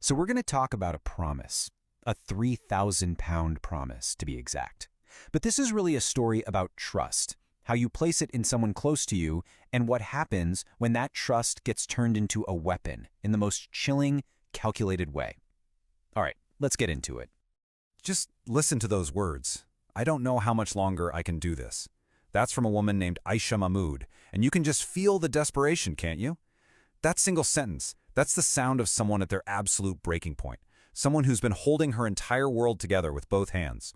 So we're going to talk about a promise, a 3,000-pound promise to be exact. But this is really a story about trust, how you place it in someone close to you, and what happens when that trust gets turned into a weapon in the most chilling, calculated way. All right, let's get into it. Just listen to those words. I don't know how much longer I can do this. That's from a woman named Aisha Mahmood, and you can just feel the desperation, can't you? That single sentence, that's the sound of someone at their absolute breaking point, someone who's been holding her entire world together with both hands.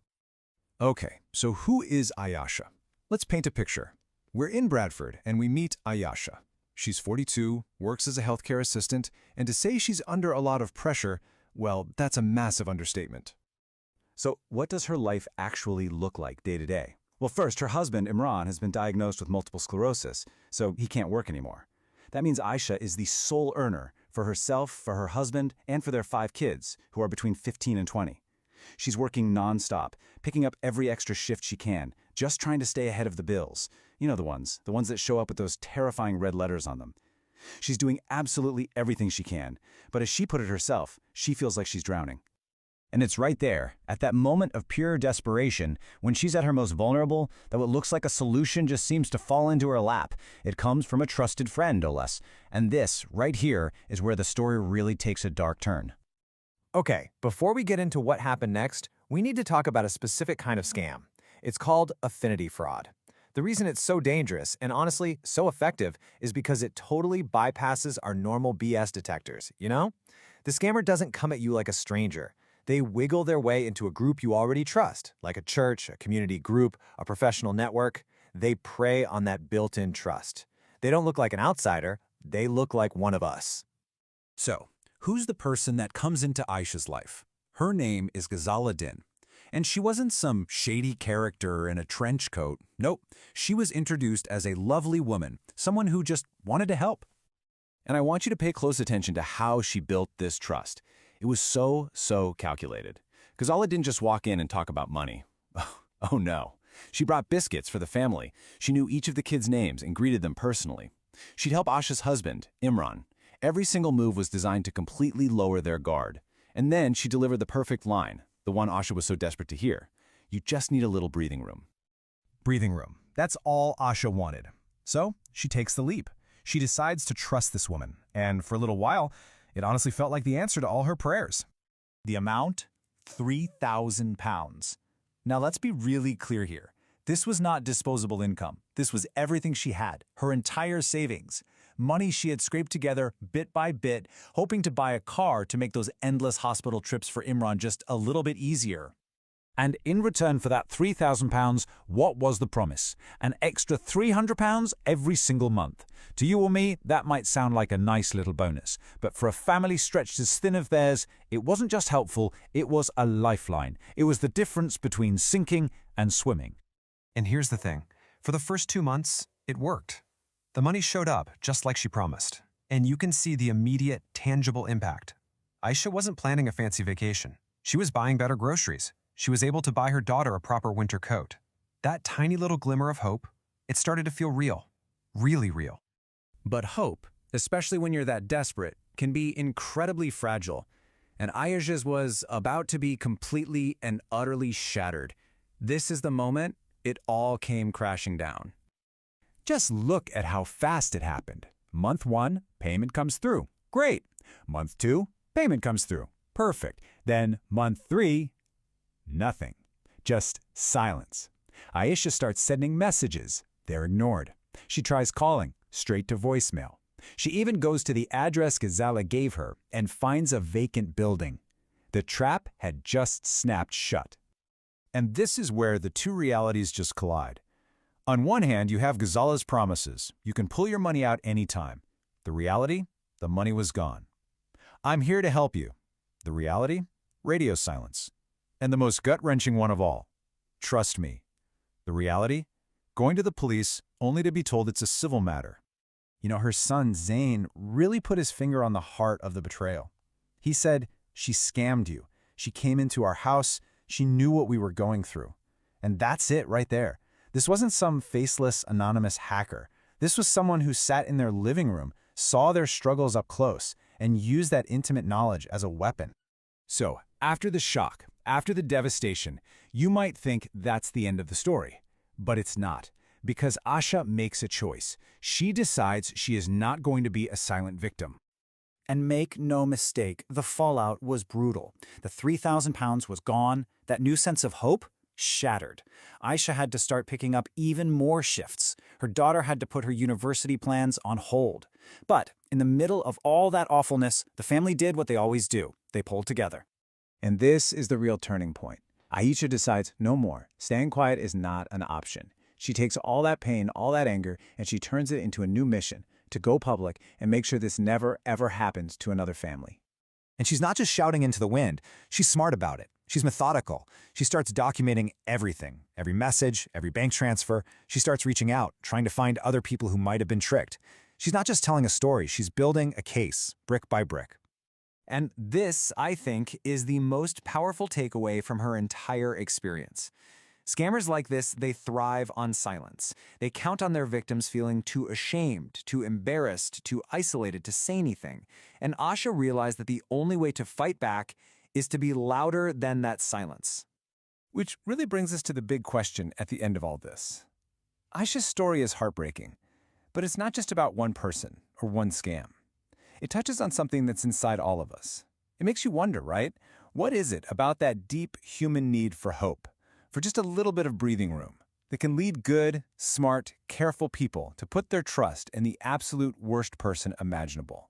Okay, so who is Ayasha? Let's paint a picture. We're in Bradford, and we meet Ayasha. She's 42, works as a healthcare assistant, and to say she's under a lot of pressure, well, that's a massive understatement. So what does her life actually look like day to day? Well, first, her husband, Imran, has been diagnosed with multiple sclerosis, so he can't work anymore. That means Aisha is the sole earner for herself, for her husband, and for their 5 kids, who are between 15 and 20. She's working nonstop, picking up every extra shift she can, just trying to stay ahead of the bills. You know the ones that show up with those terrifying red letters on them. She's doing absolutely everything she can, but as she put it herself, she feels like she's drowning. And it's right there, at that moment of pure desperation, when she's at her most vulnerable, that what looks like a solution just seems to fall into her lap. It comes from a trusted friend, no less. And this, right here, is where the story really takes a dark turn. Okay, before we get into what happened next, we need to talk about a specific kind of scam. It's called Affinity Fraud. The reason it's so dangerous, and honestly, so effective, is because it totally bypasses our normal BS detectors, you know? The scammer doesn't come at you like a stranger. They wiggle their way into a group you already trust, like a church, a community group, a professional network. They prey on that built-in trust. They don't look like an outsider, they look like one of us. So, who's the person that comes into Aisha's life? Her name is Ghazala Din. And she wasn't some shady character in a trench coat. Nope, she was introduced as a lovely woman, someone who just wanted to help. And I want you to pay close attention to how she built this trust. It was so calculated. Ghazala didn't just walk in and talk about money. Oh no. She brought biscuits for the family. She knew each of the kids' names and greeted them personally. She'd help Aisha's husband, Imran. Every single move was designed to completely lower their guard. And then she delivered the perfect line, the one Aisha was so desperate to hear. You just need a little breathing room. Breathing room. That's all Aisha wanted. So she takes the leap. She decides to trust this woman. And for a little while, it honestly felt like the answer to all her prayers. The amount? £3,000. Now let's be really clear here. This was not disposable income. This was everything she had, her entire savings. Money she had scraped together bit by bit, hoping to buy a car to make those endless hospital trips for Imran just a little bit easier. And in return for that £3,000, what was the promise? An extra £300 every single month. To you or me, that might sound like a nice little bonus, but for a family stretched as thin as theirs, it wasn't just helpful, it was a lifeline. It was the difference between sinking and swimming. And here's the thing. For the first 2 months, it worked. The money showed up just like she promised, and you can see the immediate, tangible impact. Aisha wasn't planning a fancy vacation. She was buying better groceries. She was able to buy her daughter a proper winter coat. That tiny little glimmer of hope, it started to feel real. Really real. But hope, especially when you're that desperate, can be incredibly fragile. And Aisha's was about to be completely and utterly shattered. This is the moment it all came crashing down. Just look at how fast it happened. Month 1, payment comes through. Great. Month 2, payment comes through. Perfect. Then month 3, nothing. Just silence. Aisha starts sending messages. They're ignored. She tries calling, straight to voicemail. She even goes to the address Ghazala gave her and finds a vacant building. The trap had just snapped shut. And this is where the two realities just collide. On one hand, you have Ghazala's promises. You can pull your money out anytime. The reality? The money was gone. I'm here to help you. The reality? Radio silence. And the most gut-wrenching one of all. Trust me. The reality? Going to the police only to be told it's a civil matter. You know, her son, Zain, really put his finger on the heart of the betrayal. He said, "She scammed you. She came into our house. She knew what we were going through." And that's it right there. This wasn't some faceless, anonymous hacker. This was someone who sat in their living room, saw their struggles up close, and use that intimate knowledge as a weapon. So, after the shock, after the devastation, you might think that's the end of the story. But it's not, because Asha makes a choice. She decides she is not going to be a silent victim. And make no mistake, the fallout was brutal. The 3,000 pounds was gone, that new sense of hope shattered. Aisha had to start picking up even more shifts. Her daughter had to put her university plans on hold. But in the middle of all that awfulness, the family did what they always do. They pulled together. And this is the real turning point. Aisha decides no more. Staying quiet is not an option. She takes all that pain, all that anger, and she turns it into a new mission, to go public and make sure this never, ever happens to another family. And she's not just shouting into the wind. She's smart about it. She's methodical. She starts documenting everything, every message, every bank transfer. She starts reaching out, trying to find other people who might have been tricked. She's not just telling a story, she's building a case, brick by brick. And this, I think, is the most powerful takeaway from her entire experience. Scammers like this, they thrive on silence. They count on their victims feeling too ashamed, too embarrassed, too isolated to say anything. And Asha realized that the only way to fight back is to be louder than that silence. Which really brings us to the big question at the end of all this. Aisha's story is heartbreaking, but it's not just about one person or one scam. It touches on something that's inside all of us. It makes you wonder, right? What is it about that deep human need for hope, for just a little bit of breathing room, that can lead good, smart, careful people to put their trust in the absolute worst person imaginable?